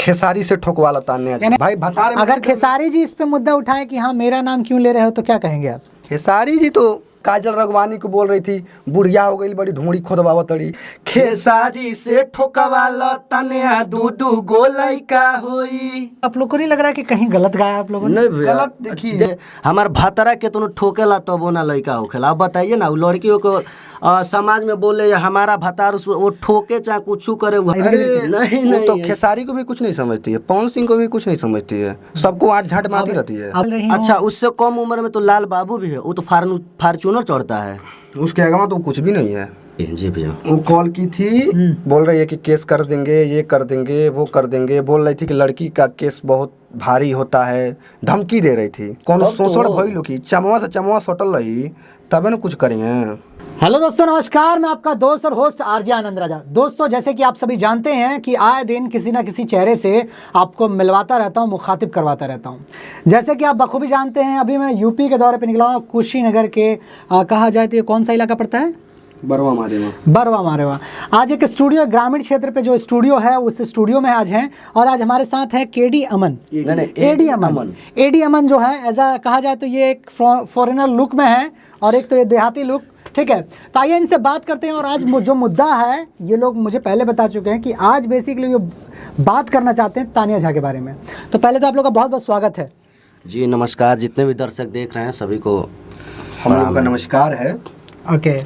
खेसारी से ठोकवाला तान्या भाई बता रहे। अगर खेसारी जी इस पे मुद्दा उठाए कि हाँ मेरा नाम क्यों ले रहे हो तो क्या कहेंगे आप? खेसारी जी तो काजल रगवानी को बोल रही थी बुढ़िया हो गई बड़ी ढूंढी खोदबावा तड़ी। खेसारी से ठोकवाला तान्या दूधू गोलाई का होई। आप लोग को नहीं लग रहा है कि कहीं गलत गाया आप लोगों ने? नहीं भैया, गलत देखिए हमार भातरा के तो ठोकेला तब ना लड़का होखेला। आप बताइए ना, वो लड़कियों को समाज में बोले हमारा भतार वो ठोके चाहे कुछ करे नहीं वो तो खेसारी को भी कुछ नहीं समझती है, पवन सिंह को भी कुछ नहीं समझती है, सबको आठ झाट मारती रहती है। अच्छा, उससे कम उम्र में तो लाल बाबू भी है, वो तो फार्चूनर चढ़ता है, उसके आगे तो कुछ भी नहीं है। जी भैया, वो कॉल की थी, बोल रही है कि केस कर देंगे, ये कर देंगे, वो कर देंगे। बोल रही थी कि लड़की का केस बहुत भारी होता है, धमकी दे रही थी। कौन सोचड़ भइल की चमवा से चमवा सटल रही तबे न कुछ करिए। हेलो दोस्तों, नमस्कार। मैं आपका दोस्त और होस्ट आरजे आनंद राजा। दोस्तों, जैसे कि आप सभी जानते हैं कि आए दिन किसी ना किसी चेहरे से आपको मिलवाता रहता हूं, मुखातिब करवाता रहता हूं। जैसे कि आप बखूबी जानते हैं, अभी मैं यूपी के दौरे पे निकला हूं, कुशीनगर के कहा जाए तो ये कौन सा इलाका पड़ता है? बरवा मारेवा। आज एक स्टूडियो, ग्रामीण क्षेत्र पे जो स्टूडियो है उस स्टूडियो में आज हैं, और आज हमारे साथ है केडी अमन। एडी अमन जो है ऐसा कहा जाए तो ये एक फॉरेनर लुक में है और एक तो ये देहाती लुक, ठीक है। तो आइए इनसे बात करते हैं। और आज जो मुद्दा है ये लोग मुझे पहले बता चुके हैं कि आज बेसिकली ये बात करना चाहते हैं तान्या झा के बारे में। तो पहले तो आप लोग का बहुत बहुत स्वागत है जी। नमस्कार, जितने भी दर्शक देख रहे हैं सभी को हम लोग का नमस्कार है। ओके,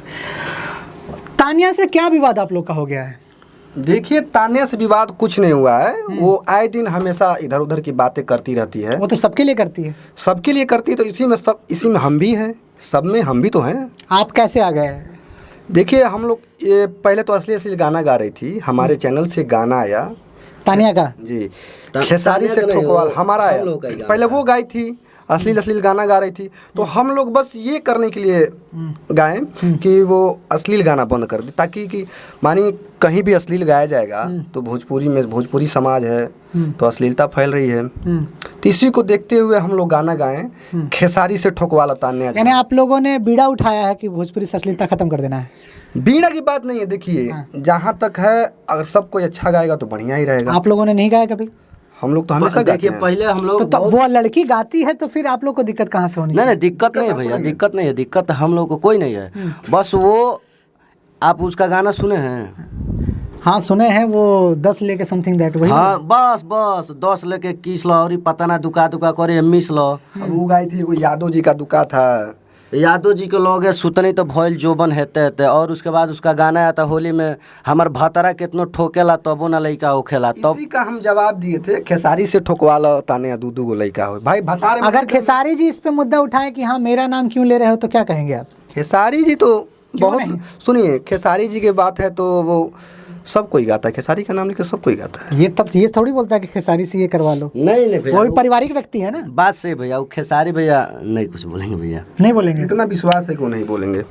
तान्या से क्या विवाद आप लोग का हो गया है? देखिए, तान्या से विवाद कुछ नहीं हुआ है। वो आए दिन हमेशा इधर उधर की बातें करती रहती है। वो तो सबके लिए करती है। सबके लिए करती है, तो इसी में हम भी हैं, सब में हम भी तो हैं। आप कैसे आ गए? देखिए, हम लोग ये पहले तो असली गाना गा रही थी, हमारे चैनल से गाना आया तान्या का जी, खेसारी से ठोकवाल हमारा आया। पहले वो गाई थी, अश्लील गाना गा रही थी, तो हम लोग बस ये करने के लिए गाएं कि वो अश्लील गाना बंद कर दे, ताकि कि मानिए कहीं भी अश्लील गाया जाएगा तो भोजपुरी समाज है तो अश्लीलता फैल रही है। तो इसी को देखते हुए हम लोग गाना गाएं खेसारी से ठोकवाला तान्या। यानी आप लोगों ने बीड़ा उठाया है कि भोजपुरी से अश्लीलता खत्म कर देना है? बीड़ा की बात नहीं है। देखिए, जहाँ तक है अगर सब कोई अच्छा गाएगा तो बढ़िया ही रहेगा। आप लोगों ने नहीं गाया कभी? हम लोग तो हमेशा गाते हैं। पहले हम लोग तो वो लड़की गाती है तो फिर आप लोग को दिक्कत कहाँ से होनी? नहीं, दिक्कत नहीं है भैया, दिक्कत नहीं है, दिक्कत हम लोग को कोई नहीं है। बस वो आप उसका गाना सुने हैं? हाँ सुने हैं, वो 10 लेके समथिंग दैट वही। हाँ बस 10 लेके किस लो और पता ना दुका करे मिस लो। अब वो गाई थी, वो यादव जी का दुका था। यादव जी के लोग सुतनी तो भइल जोबन हेते और उसके बाद उसका गाना आया था होली में, हमार भातरा कितनो ठोकेला तबो ना लइका होखेला। तब इसी का हम जवाब दिए थे, खेसारी से ठोकवाला तान्या दूधू को लइका हो। भाई बता रहे। अगर खेसारी जी इस पे मुद्दा उठाए कि हाँ मेरा नाम क्यों ले रहे हो तो क्या कहेंगे आप? खेसारी जी तो बहुत, सुनिए, खेसारी जी की बात है तो वो सब कोई गाता है, खेसारी का नाम लेकर सब कोई गाता है। ये थोड़ी बोलता है कि खेसारी से ये करवा लो। नहीं भैया, वो भी पारिवारिक व्यक्ति है ना। बात से भैया, वो खेसारी भैया नहीं कुछ बोलेंगे भैया, नहीं बोलेंगे। इतना विश्वास है कि वो नहीं बोलेंगे।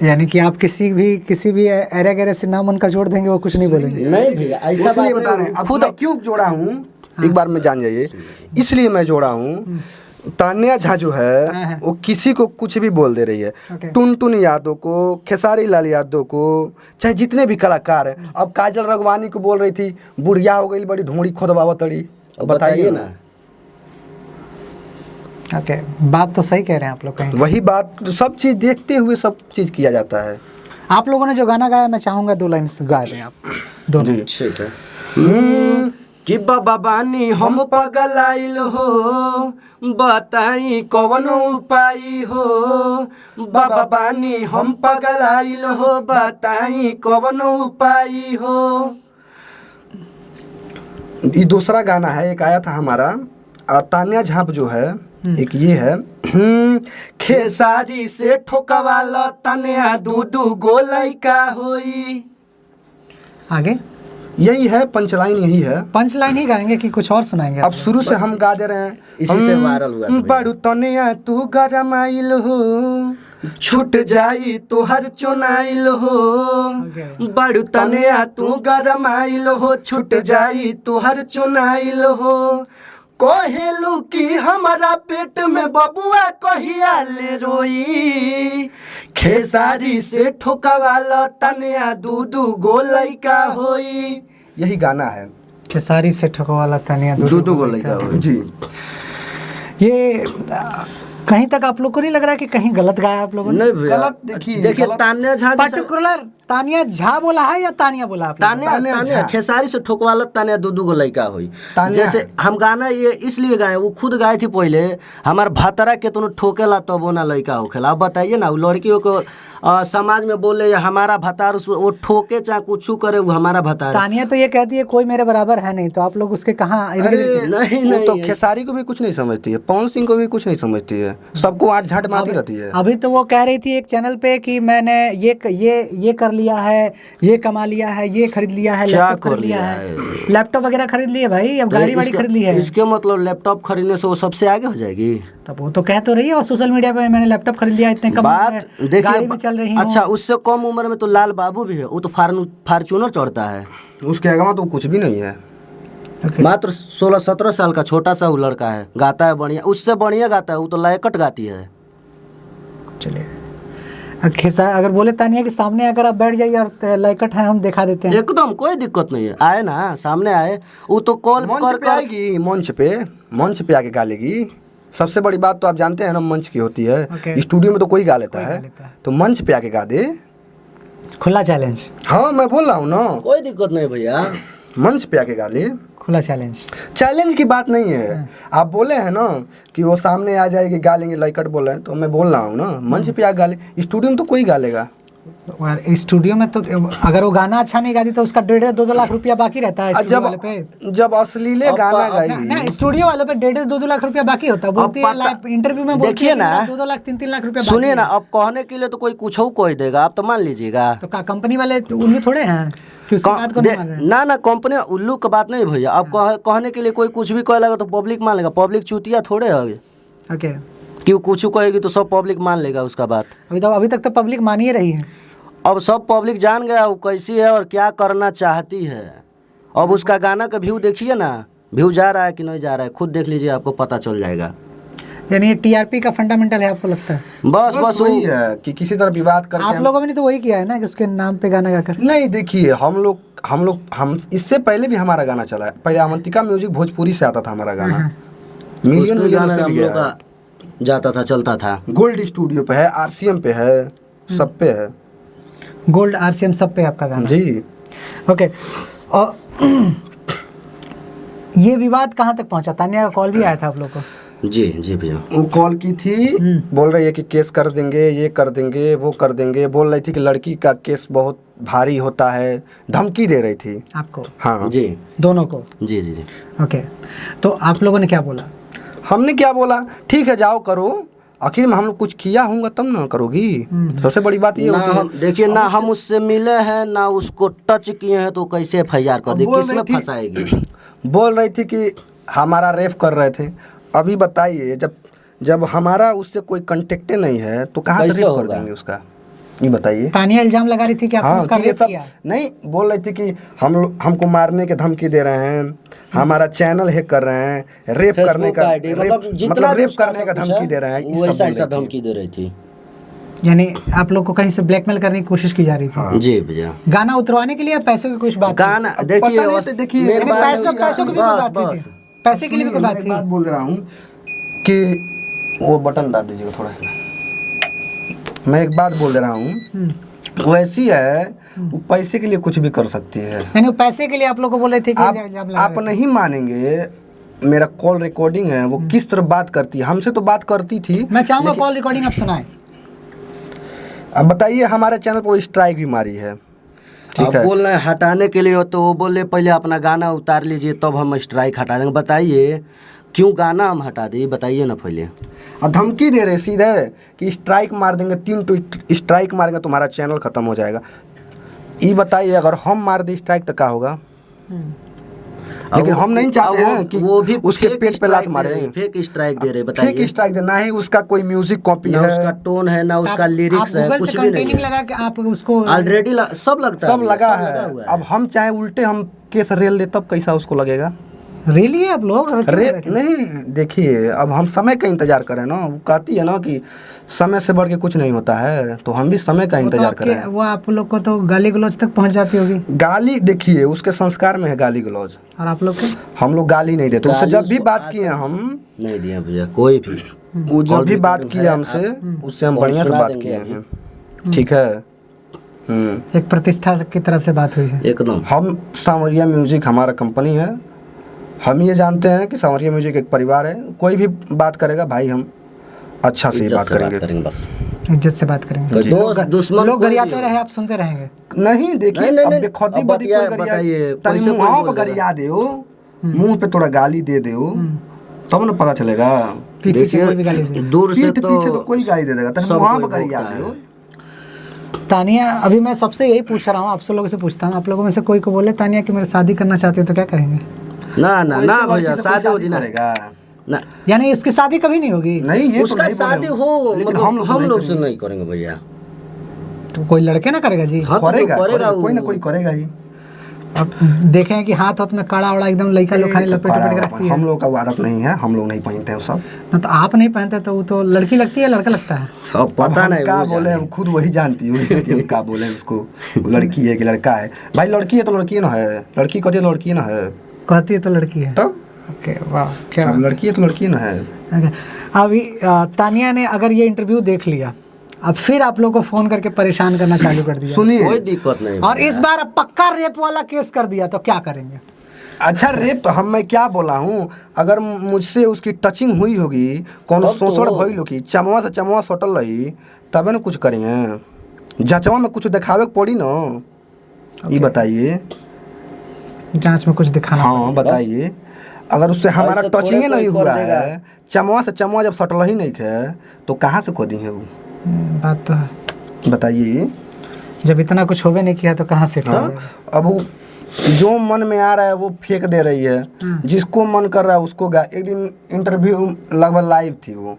यानी कि आप किसी भी एरे गैरे से नाम उनका जोड़ देंगे वो कुछ नहीं बोलेंगे? नहीं भैया, ऐसा बात बता रहे हैं। खुद क्यों जोड़ा हूँ एक बार में जान जाइए, इसलिए मैं जोड़ा हूँ। तान्या झा जो है वो किसी को कुछ भी बोल दे रही है। टुनटुन यादव को, खेसारी लाल यादव को, चाहे जितने भी कलाकार हैं। अब काजल रगवानी को बोल रही थी बुढ़िया हो गई बड़ी ढूंढी खोदबावा तड़ी। बताइए ना। ओके, बात तो सही कह रहे हैं आप लोग। कहीं वही बात, सब चीज़ देखते हुए सब चीज़ किया जाता है। आप लोगों ने जो गाना गाया, मैं चाहूँगा 2 लाइन गा दें आप दोनों। ठीक है। कि बाबा बानी हम पगलाइल हो, बताई कौन उपाय हो। बाबा बानी हम पगलाइल हो, बताई कौन उपाय हो। ये दूसरा गाना है, एक आया था हमारा तान्या झाप जो है, एक ये है खेसारी से ठोकवाला तान्या दूधू गोलाई का होई। आगे यही है, पंचलाइन यही है। पंच लाइन ही गाएंगे कि कुछ और सुनाएंगे? अब शुरू से हम गा दे रहे हैं। इसी से वायरल हुआ। बड़ू तनिया तू गरमाइल हो, छूट जाई तुहर चुनाइल हो। बड़ू तनिया तू गरमाइल हो, छूट जाई तुहर चुनाइल हो। कहेलू कि हमारा पेट में बबुआ कहिया ले रोई। खेसारी से ठोकवाला तनिया दूधू गोलाई का होई। यही गाना है। खेसारी से ठोकवाला तानिया दो गो लड़का हो जी। ये कहीं तक आप लोग को नहीं लग रहा है कि कहीं गलत गाया आप लोगों ने? नहीं भैया, गलत देखिए, देखिए गलत- तान्या झा जैसा- पर्टिकुलर तानिया झा बोला है या तानिया बोला आपने? तान्या खेसारी से ठोकवाला तान्या दो गो लड़का हुई। तान्या- जैसे हम गाना ये इसलिए गाए, वो खुद गाए थी पहले, हमार भातरा के तो ठोकेला तब ना लड़का होखेला। अब बताइए ना, वो लड़कियों को समाज में बोले या हमारा भतार, वो ठोके चाहे कुछ करे, वो हमारा भतार। तानिया तो ये कहती है कोई मेरे बराबर है नहीं, तो आप लोग उसके कहाँ नहीं वो तो नहीं, खेसारी को भी कुछ नहीं समझती है, पवन सिंह को भी कुछ नहीं समझती है, सबको आठ झाट मारती रहती है। अभी तो वो कह रही थी एक चैनल पे कि मैंने ये कर लिया है, ये कमा लिया है, ये खरीद लिया है, क्या लैपटॉप कर खरीद लिया लिया है, लैपटॉप वगैरह खरीद लिए भाई, अब गाड़ी वाड़ी खरीद ली है। इसके मतलब लैपटॉप खरीदने से वो सबसे आगे हो जाएगी। तब वो तो कह तो रही है, और सोशल मीडिया पे मैंने लैपटॉप खरीद लिया, इतने कम बात उम्र में गाड़ी में चल रही हूँ। अच्छा, उससे कम उम्र में तो लाल बाबू भी है, वो तो फार्चूनर चढ़ता है। उसके आगे तो कुछ भी नहीं है। मात्र 16-17 साल का छोटा सा वो लड़का है, गाता है बढ़िया, उससे बढ़िया गाता है, वो तो लायकट गाती है। चलिए, अगर बोले तानिया के सामने अगर आप बैठ जाइए और लाइकट है हम दिखा देते हैं। एकदम कोई दिक्कत नहीं है, आए ना सामने आए, वो तो कॉल मंच पे आएगी, मंच पे आके गा लेगी। सबसे बड़ी बात तो आप जानते हैं ना, मंच की होती है। Okay. स्टूडियो में तो कोई गा लेता कोई गा है, लेता है। तो मंच पे आके गा दे। खुला चैलेंज, हाँ, मैं बोल रहा हूँ ना, कोई दिक्कत नहीं भैया। मंच पे आके गा ले। खुला चैलेंज। चैलेंज की बात नहीं है। आप बोले हैं ना कि वो सामने आ जाएगी, गा लेंगे, लाइकट बोल रहे हैं, तो मैं बोल रहा हूँ ना, मंच पे आके गा ले। स्टूडियो में तो कोई गा लेगा। और स्टूडियो में तो अगर वो गाना अच्छा नहीं गाती तो उसका 1.5-2 लाख रुपया बाकी रहता है स्टूडियो वाले पे। जब असलीले गाना ना गाई, स्टूडियो वालों पे 1.5-2 लाख रुपया बाकी होता है। बोलती है लाइव इंटरव्यू में, बोलती देखिए है ना, 2 लाख 3 लाख रुपया। सुनिए ना, अब कहने के लिए तो कोई कुछ कोई देगा, आप तो मान लीजिएगा। तो कंपनी वाले उल्लू थोड़े हैं कि उसकी बात को नहीं मान रहे हैं। ना कंपनी उल्लू का बात नहीं भैया। अब कहने के लिए कोई कुछ भी कहेगा तो पब्लिक मान लेगा। पब्लिक चूतिया थोड़े है ओके, कि वो कुछ कहेगी तो सब पब्लिक मान लेगा उसका बात। अभी तक तो पब्लिक मान ही रही है। अब सब पब्लिक जान गया वो कैसी है और क्या करना चाहती है। अब उसका गाना का व्यू देखिए ना, व्यू जा रहा है कि नहीं जा रहा है, खुद देख लीजिए, आपको पता चल जाएगा। यानी टीआरपी का फंडामेंटल है, आपको लगता है? बस वही है कि किसी तरह विवाद करके आप लोगों ने तो वही किया है ना कि उसके नाम पे गाना गाकर। नहीं, देखिए, हम इससे पहले भी हमारा गाना चला है। पहले अवंतिका म्यूजिक भोजपुरी से आता था हमारा गाना, मिलियन उसमें गाना उसमें हम भी लोग गया है। का जाता था, चलता था। गोल्ड स्टूडियो पे है, आरसीएम पे है, सब पे है गोल्ड आरसीएम सब पे आपका गाना जी। ओके। और ये विवाद कहाँ तक पहुंचा? तानिया का कॉल भी आया था आप लोग को? जी भैया। वो कॉल की थी, बोल रही है कि केस कर देंगे, ये कर देंगे, वो कर देंगे। बोल रही थी कि लड़की का केस बहुत भारी होता है, धमकी दे रही थी आपको? हाँ जी दोनों को? जी। ओके, तो आप लोगों ने क्या बोला? हमने क्या बोला, ठीक है जाओ करो, आखिर में हम लोग कुछ किया होगा तब ना करोगी। सबसे बड़ी बात ये होती है। देखिए ना, हम उससे मिले हैं ना उसको टच किए हैं, तो कैसे FIR कर दी, किसमें फंसाएगी? बोल रही थी कि हमारा रेप कर रहे थे। अभी बताइए, जब हमारा उससे कोई कांटेक्ट नहीं है तो कहाँ से कैसे रेप कर होगा? देंगे उसका, ये बताइए। तानिया इल्जाम लगा रही थी कि आपने उसका कि ये रेप सब किया। नहीं, बोल रही थी कि हमको मारने के धमकी दे रहे हैं, हमारा चैनल हैक कर रहे हैं, रेप करने का, मतलब रेप करने का धमकी दे रहे हैं। वो ऐसा धमकी दे रही थी। यानी आप लोग को कहीं से ब्लैकमेल करने की कोशिश की जा रही थी? जी भैया। गाना उतरवाने के लिए या पैसों की कुछ बात थी? गाना देखिए, यानी पैसों की भी कोई बात थी? पैसे के लिए भी कोई बात थी? बात बोल रहा हूँ कि वो बटन दाब दीजिएगा थोड़ा। मैं एक बात बोल रहा हूँ, वो ऐसी है, वो पैसे के लिए कुछ भी कर सकती है। यानी वो पैसे के लिए आप लोग को बोल रहे थे कि इल्जाम लगा आप नहीं मानेंगे, मेरा कॉल रिकॉर्डिंग है, वो किस तरह बात करती है, हमसे तो बात करती थी। मैं चाहूंगा कॉल रिकॉर्डिंग आप सुनाएं। अब बताइए, हमारे चैनल पर स्ट्राइक भी मारी है, ठीक है। बोल रहे हैं हटाने के लिए, तो वो बोले पहले अपना गाना उतार लीजिए तब हम स्ट्राइक हटा देंगे। बताइए क्यों गाना हम हटा दें, बताइए ना पहले। और धमकी दे रहे सीधे कि स्ट्राइक मार देंगे, 3 तो स्ट्राइक मारेंगे तुम्हारा चैनल खत्म हो जाएगा। ये बताइए, अगर हम मार दे स्ट्राइक तो क्या होगा? लेकिन हम नहीं चाहते हैं कि वो भी उसके पेट पे लात मारे। फेक स्ट्राइक दे रहे, बताइए। फेक स्ट्राइक दे, ना ही उसका कोई म्यूजिक कॉपी ना है, उसका टोन है, ना उसका लिरिक्स है, कुछ भी नहीं लगा कि आप उसको ऑलरेडी सब लगता है, सब लगा सब है। हुआ अब हम चाहे उल्टे हम केस रेल दे तब कैसा उसको लगेगा? रियली है आप लोग अरे नहीं, देखिए अब हम समय का इंतजार करें ना। वो कहती है ना कि समय से बढ़ के कुछ नहीं होता है, तो हम भी समय का इंतजार कर रहे हैं। वो आप लोग को तो गाली गलौज तक पहुंच जाती होगी। गाली देखिए उसके संस्कार में है गाली गलौज, और आप लोग के हम लोग गाली नहीं देते। उससे जब भी बात किए हम नहीं दिया भैया कोई भी, वो जब भी बात किए हमसे उससे हम बढ़िया से बात किए हैं, ठीक है। एक प्रतिष्ठा की तरह से बात हुई है एकदम। हम सांवरिया म्यूजिक हमारा कंपनी है, हम ये जानते हैं कि सांवरिया म्यूजिक एक परिवार है। कोई भी बात करेगा भाई हम अच्छा से इज्जत बात से करेंगे बस। इज्जत से बात करेंगे। कोई दोस्त दुश्मन लोग कोई भी गरियाते हो। रहे आप सुनते रहेंगे। नहीं देखिए नहीं, अब नहीं, बेखौती अब बदी कोई बताइए, तनी कैसे कोई मुंह बोल पे देगा? गरिया दे, मुंह पे थोड़ा गाली दे दो, तब ना पता चलेगा। पीठ पीछे कोई भी गाली दे। दूर से पीठ पीछे तो तो कोई गाली दे देगा, तनी सब मुंह कोई पे गरिया भोगता दो। है। तानिया, अभी मैं सबसे यही पूछ रहा हूँ, आप सब लोगों से पूछता हूँ, आप लोगों में से कोई को बोले तानिया कि मेरे शादी करना चाहती हो तो क्या कहेंगे? ना ना कोई ना से लड़की भैया से कोई शादी शादी होती करेगा ना, यानी इसकी शादी कभी नहीं होगी? नहीं, ये तो उसका नहीं बोले शादी हम। हो लेकिन मतलब हम हम लोग नहीं से नहीं करेंगे भैया। तो कोई लड़के ना करेगा जी? हाँ तो जो करेगा, करेगा कोई ना वो- कोई करेगा ही। अब देखें कि हाथ हाथ में कड़ा वड़ा एकदम लड़का लोग खाली लपेट लपेट के रखती है। हम लोग का वो आदत नहीं है, हम लोग नहीं पहनते हैं वो सब। ना तो आप नहीं पहनते तो वो तो लड़की लगती है लड़का लगता है? सब अब पता हम नहीं क्या वो बोले, जाने। हम खुद वही जानती हूँ कि हम क्या बोले उसको। वो लड़की है कि लड़का है? भाई लड़की है तो लड़की ना है, लड़की कहती है तो लड़की ना है। कहती है तो लड़की है। तब ओके वाह क्या अब लड़की है तो लड़की ना है। ओके, अभी तानिया ने अगर ये इंटरव्यू देख लिया, अब फिर आप लोग को फोन करके परेशान करना चालू कर दिया, सुनिए, कोई दिक्कत नहीं और भैया। इस बार अब पक्का रेप वाला केस कर दिया तो क्या करेंगे? अच्छा रेप तो मैं क्या बोला हूँ, अगर मुझसे उसकी टचिंग हुई होगी, कौन तब तो- शोषण भइल होगी, चमवा से चमवा सटल रही, तबे ना कुछ करेंगे। जचवा में कुछ दिखावे के पड़ी ना, ये बताइए। जांच में कुछ दिखाना हाँ बताइए, अगर उससे हमारा ऐसे थोड़े टचिंग नहीं कोई हुआ कर देगा। है, चमवा से चमवा जब सटल ही नहीं है, तो कहाँ से खोदी है वो? बात तो है, बताइए। जब इतना कुछ होवे नहीं किया तो कहाँ से हाँ, अब वो जो मन में आ रहा है वो फेंक दे रही है, जिसको मन कर रहा है उसको एक दिन इंटरव्यू लगभग लाइव थी, वो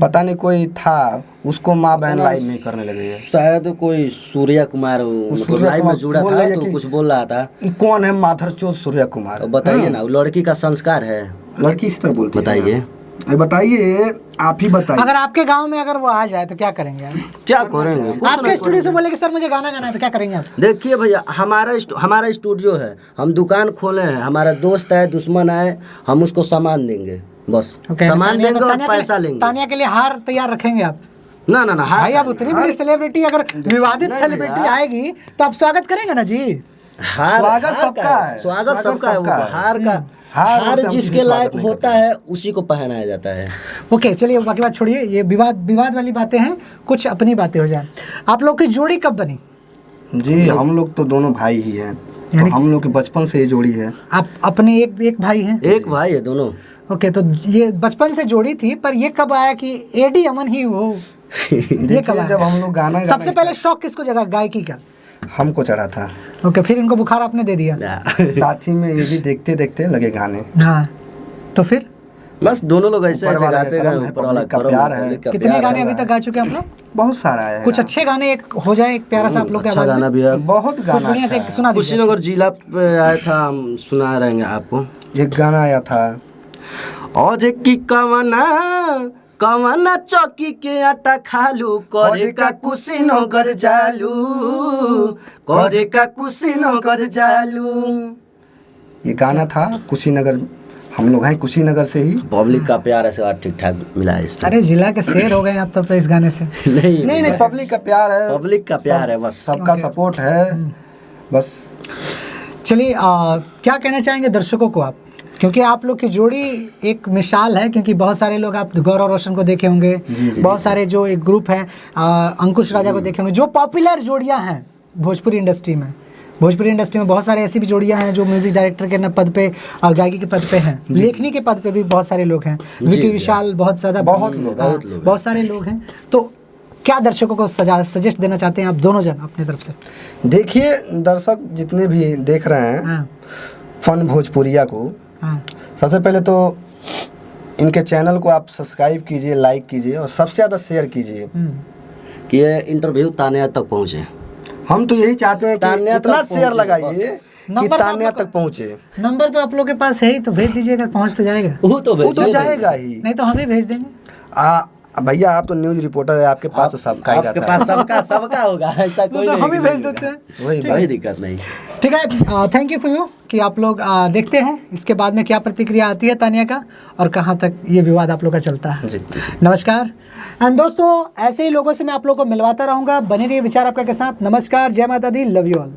पता नहीं कोई था, उसको माँ बहन लाइव नहीं करने लगे है। शायद कोई सूर्या कुमार मतलब सूर्या लाइव में कुमार जुड़ा बोल था रही है तो कि- कुछ बोल रहा था। ये कौन है माधर चौथ सूर्या कुमार? तो बताइए ना, वो लड़की का संस्कार है। लड़की इस तरह बोलती है। बताइए। अरे बताइए, आप ही बताइए। अगर आपके गांव में अगर वो आ जाए तो क्या करेंगे आप? क्या करेंगे? कुछ आपके नहीं स्टूडियो से करेंगे। बोले कि सर मुझे गाना गाना है तो क्या करेंगे आप? देखिए भैया, हमारा स्टूडियो है, हम दुकान खोले हैं, हमारा दोस्त है दुश्मन है, हम उसको सामान देंगे, बस ओके, सामान तानिया देंगे को- और तानिया के लिए- पैसा लेंगे। तानिया के लिए हार तैयार रखेंगे आप? ना ना ना भाई हार आप उतनी बड़ी सेलिब्रिटी, अगर विवादित नहीं सेलिब्रिटी भैया। आएगी तो आप स्वागत करेंगे ना जी? हार स्वागत हार सबका का है, स्वागत सबका है, वो सबका तो है। हार का हार हार से हम जिसके किसी लायक स्वागत नहीं होता करते। है उसी को पहनाया जाता है। ओके चलिए बाकी बात छोड़िए, ये विवाद वाली बातें हैं, कुछ अपनी बातें हो जाए। आप लोग की जोड़ी कब बनी? जी हम लोग तो दोनों भाई ही हैं, तो यानी- हम लोग की बचपन से ये जोड़ी है। आप अपने एक भाई हैं? एक भाई है दोनों। ओके, तो ये बचपन से जोड़ी थी, पर ये कब आया कि एडी अमन ही हो? ये कब देखिए आया? जब हम लोग गाना सबसे पहले शौक किसको जगा गायकी का? हमको चढ़ा था, ओके, फिर इनको बुखार आपने दे दिया? साथ ही में ये भी देखते देखते लगे गाने। हाँ, तो फिर बस दोनों लोग ऐसे ऊपर ऐसे वाला गाते का गए, करम है, ऊपर वाला पब्लिक का करम प्यार है। पब्लिक का कितने प्यार गाने है। अभी तक गा चुके हैं आप लोग? बहुत सारा है। कुछ अच्छे गाने एक हो जाए, एक प्यारा सा आप लोग के अच्छा आवाज गाना में भी है। बहुत कुछ गाना बढ़िया से अच्छा एक है। सुना दीजिए। कुशीनगर जिला पे आया था, हम सुना रहेंगे आपको। एक गाना आया था, और की कवना चौकी के आटा खालू, करे का कुशीनगर जालू, करे का कुशीनगर जालू। ये गाना था कुशीनगर, हम लोग हैं कुशीनगर से ही। पब्लिक का प्यार ऐसे बात ठीक ठाक मिला है इस पे। अरे जिला के शेर हो गए आप तब तो इस गाने से। नहीं नहीं पब्लिक का प्यार है, पब्लिक का प्यार है बस। सबका सपोर्ट है बस। चलिए क्या कहना चाहेंगे दर्शकों को आप, क्योंकि आप लोग की जोड़ी एक मिसाल है, क्योंकि बहुत सारे लोग आप गौरव रोशन को देखे होंगे, बहुत सारे जो एक ग्रुप है अंकुश राजा को देखे होंगे, जो पॉपुलर जोड़ियां हैं भोजपुरी इंडस्ट्री में। भोजपुरी इंडस्ट्री में बहुत सारे ऐसी भी जोड़ियां हैं जो म्यूजिक डायरेक्टर के पद पे और गायकी के पद पे हैं, लेखनी के पद पे भी बहुत सारे लोग हैं, विकी विशाल बहुत ज़्यादा, बहुत लोग, हाँ, बहुत सारे लोग हैं। तो क्या दर्शकों को सजेस्ट देना चाहते हैं आप दोनों जन अपनी तरफ से? देखिए दर्शक जितने भी देख रहे हैं हाँ फन भोजपुरिया को, हाँ सबसे पहले तो इनके चैनल को आप सब्सक्राइब कीजिए, लाइक कीजिए और सबसे ज़्यादा शेयर कीजिए। कि ये इंटरव्यू तानिया तक पहुँचे। हम तो यही चाहते हैं कि तान्या इतना तक शेयर पहुंचे, लगाइए कि नंबर तो तान्या आप लोग तक पहुँचे। नंबर तो आप लोग के पास है ही, तो भेज दीजिएगा, पहुंच तो जाएगा। वो तो वो तो जाएगा ही। नहीं तो हम ही भेज देंगे। भैया आप तो न्यूज रिपोर्टर है, आपके पास तो सबका ही आपके रहता है। पास सबका होगा, ऐसा कोई तो नहीं हम ही कि भेज नहीं देते हैं। वही कोई दिक्कत नहीं। ठीक है, थैंक यू फॉर यू कि आप लोग देखते हैं इसके बाद में क्या प्रतिक्रिया आती है तानिया का और कहाँ तक ये विवाद आप लोग का चलता है। जी। नमस्कार। एंड दोस्तों, ऐसे ही लोगों से मैं आप लोगों को मिलवाता रहूँगा। बने रहिए विचार आपका के साथ। नमस्कार, जय माता दी, लव यू ऑल।